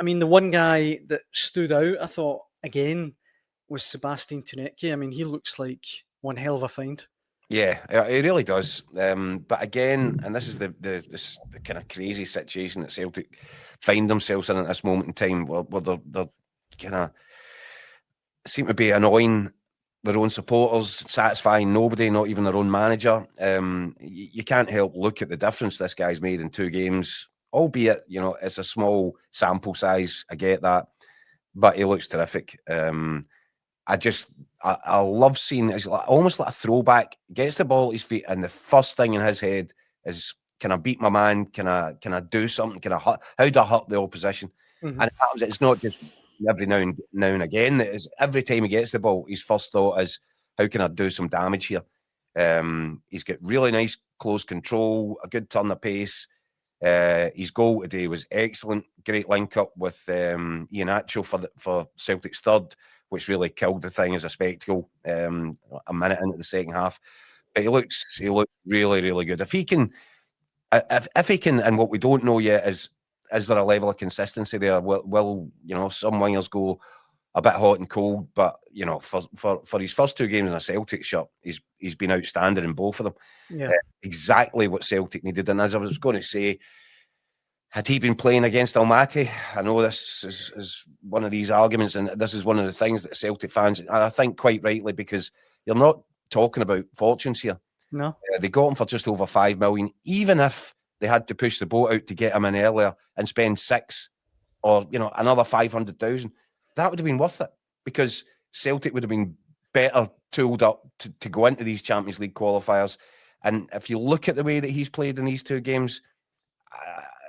I mean, the one guy that stood out, I thought, again, was Sebastian Tounekti. I mean, he looks like one hell of a find. Yeah, it really does. But again, and this is the kind of crazy situation that Celtic find themselves in at this moment in time, where they're kind of seem to be annoying their own supporters, satisfying nobody, not even their own manager. You can't help look at the difference this guy's made in 2 games, albeit, it's a small sample size. I get that, but he looks terrific. I love seeing it's almost like a throwback. Gets the ball at his feet, and the first thing in his head is, "Can I beat my man? Can I do something? Can I hurt? How do I hurt the opposition?" Mm-hmm. And it happens. It's not just every now and again. It is every time he gets the ball, his first thought is, "How can I do some damage here?" He's got really nice close control, a good turn of pace. His goal today was excellent. Great link up with Iheanacho for Celtic's third, which really killed the thing as a spectacle. A minute into the second half, but he looks really, really good. If he can, and what we don't know yet is there a level of consistency there? Will some wingers go a bit hot and cold? But for his first 2 games in a Celtic shirt, he's been outstanding in both of them. Yeah. Exactly what Celtic needed. And as I was going to say, had he been playing against Almaty, I know this is one of these arguments, and this is one of the things that Celtic fans, and I think quite rightly, because you're not talking about fortunes here. No. They got him for just over 5 million. Even if they had to push the boat out to get him in earlier and spend 6 or another 500,000, that would have been worth it, because Celtic would have been better tooled up to go into these Champions League qualifiers. And if you look at the way that he's played in these 2 games,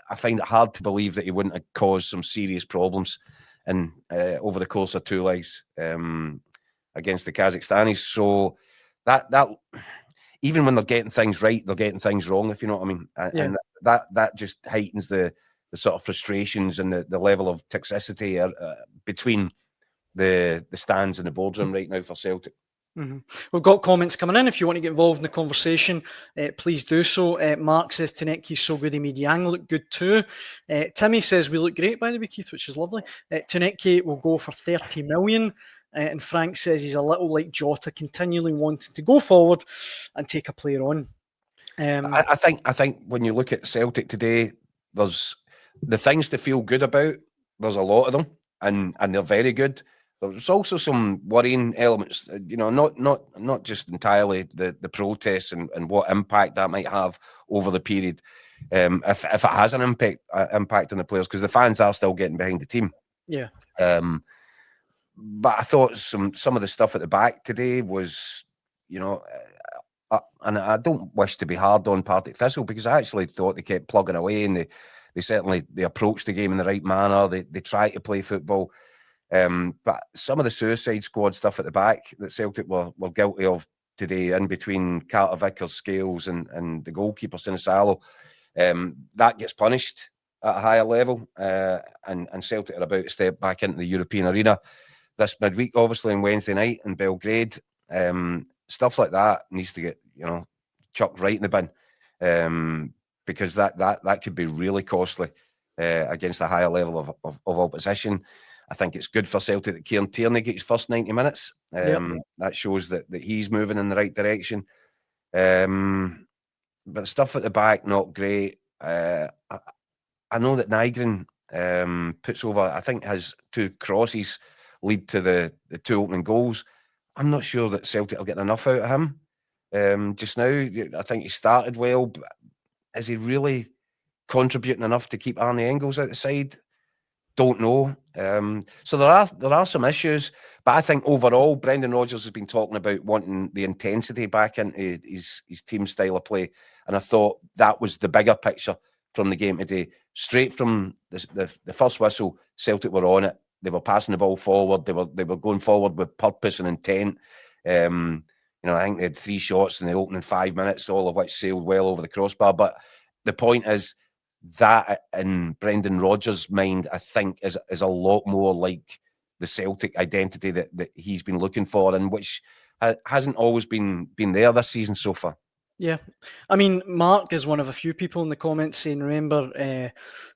I find it hard to believe that he wouldn't have caused some serious problems and over the course of 2 legs against the Kazakhstanis. So that even when they're getting things right, they're getting things wrong, if you know what I mean. And that just heightens the sort of frustrations and the level of toxicity between the stands and the boardroom right now for Celtic. Mm-hmm. We've got comments coming in. If you want to get involved in the conversation, please do so. Mark says Tounekti's so good, he made Yang look good too. Timmy says we look great, by the way, Keith, which is lovely. Tounekti will go for 30 million. And Frank says he's a little like Jota, continually wanting to go forward and take a player on. I think when you look at Celtic today, there's the things to feel good about. There's a lot of them, and they're very good. There's also some worrying elements, not just entirely the protests and what impact that might have over the period, if it has an impact on the players, because the fans are still getting behind the team. Yeah. But I thought some of the stuff at the back today was, and I don't wish to be hard on Partick Thistle, because I actually thought they kept plugging away, and they certainly approached the game in the right manner. They try to play football. But some of the suicide squad stuff at the back that Celtic were guilty of today, in between Carter Vickers, Scales, and the goalkeeper Sinisalo, that gets punished at a higher level. And Celtic are about to step back into the European arena this midweek, obviously on Wednesday night in Belgrade. Stuff like that needs to get chucked right in the bin, because that could be really costly against a higher level of opposition. I think it's good for Celtic that Kieran Tierney gets his first 90 minutes. That shows that he's moving in the right direction. But stuff at the back, not great. I know that Nygren puts over, I think his 2 crosses lead to the 2 opening goals. I'm not sure that Celtic are getting enough out of him just now. I think he started well, but is he really contributing enough to keep Arnie Engels out the side? Don't know. So there are some issues, but I think overall, Brendan Rodgers has been talking about wanting the intensity back into his team style of play, and I thought that was the bigger picture from the game today. Straight from the first whistle, Celtic were on it. They were passing the ball forward. They were going forward with purpose and intent. I think they had 3 shots in the opening 5 minutes, all of which sailed well over the crossbar. But the point is, that in Brendan Rodgers' mind, I think, is a lot more like the Celtic identity that he's been looking for, and which hasn't always been there this season so far. Yeah, I mean, Mark is one of a few people in the comments saying, remember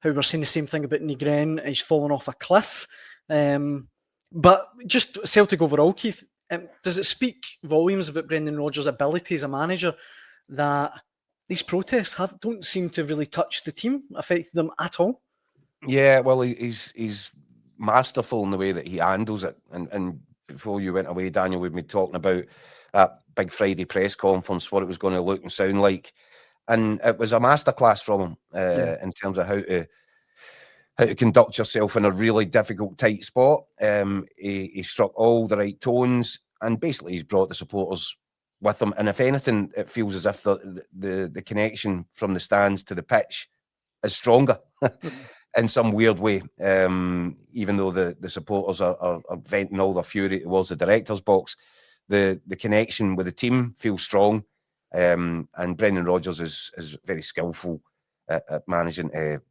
how we're saying the same thing about Negren, he's fallen off a cliff. But just Celtic overall, Keith, does it speak volumes about Brendan Rodgers' ability as a manager that these protests don't seem to really touch the team, affect them at all? Yeah, well, he's masterful in the way that he handles it. And before you went away, Daniel, we've been talking about that big Friday press conference, what it was going to look and sound like, and it was a masterclass from him in terms of how to conduct yourself in a really difficult, tight spot. He struck all the right tones, and basically he's brought the supporters with him. And if anything, it feels as if the connection from the stands to the pitch is stronger in some weird way. Even though the supporters are venting all their fury towards the director's box, the connection with the team feels strong. And Brendan Rodgers is very skillful at managing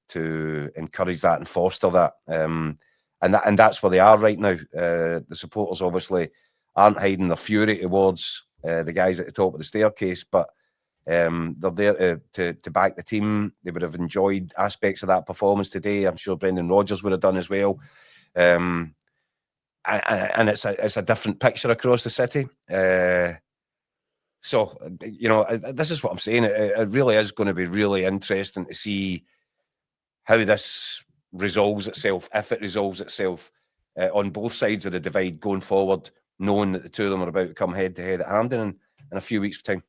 to encourage that and foster that. And that's where they are right now. The supporters obviously aren't hiding their fury towards the guys at the top of the staircase, but they're there to back the team. They would have enjoyed aspects of that performance today. I'm sure Brendan Rodgers would have done as well. And it's a different picture across the city. So, you know, this is what I'm saying. It really is going to be really interesting to see how this resolves itself, if it resolves itself on both sides of the divide going forward, knowing that the two of them are about to come head to head at Hampden in a few weeks' time.